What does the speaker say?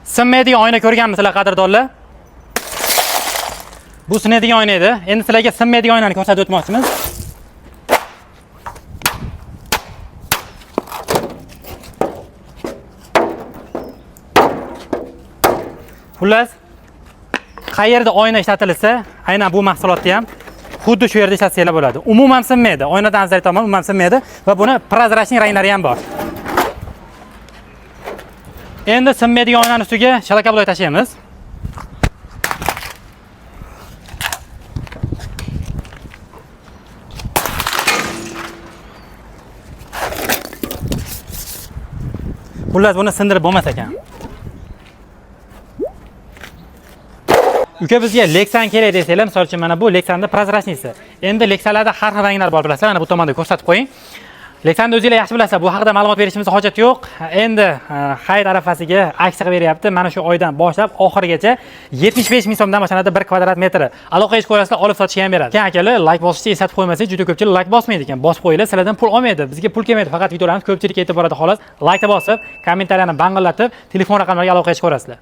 Sinmaydigan oyna ko'rganmisizlar qadrdonlar? Bu sinadigan oyna edi. Endi sizlarga sinmaydigan oynani ko'rsatib o'tmoqchimiz. Xullas, qayerda oyna ishlatilsa, aynan bu mahsulotni ham xuddi shu yerda ishlatsanglar bo'ladi. Umuman sinmaydi. Oynadan afzal tomon umuman sinmaydi va buni prozrachniy ranglari ham bor. Endi sinmaydigan oynani ustiga shalakabloy tashlaymiz. Xullas, buni sindirib bo'lmas ekan. Uka bizga Lexan kerak desanglar, misol uchun mana bu Lexanning prozrachnisi. Endi Lexanlarda har xil ranglar bor bilasizlar, mana bu tomonda ko'rsatib qo'ying. Lexanni o'zingizlar yaxshi bilasizlar, bu haqida ma'lumot berishimizga hojat yo'q. Endi hayit arafasiga aksiya beryapti. Mana shu oydan boshlab oxirigacha 75 ming so'mdan boshlanadi 1 kvadrat metri. Aloqa qilib ko'rasizlar, olib sotishga ham beradi. Keyin akalar, like bosishni eslatib qo'ymasangiz, juda ko'pchilik like bosmaydi ekan. Bosib qo'yinglar, sizlardan pul olmaydi. Bizga pul kelmaydi, faqat videolarimiz ko'pchilikka yetib boradi xolos. Like bosib, kommentariyani bang'illatib, telefon raqamlariga aloqa qilib ko'rasizlar.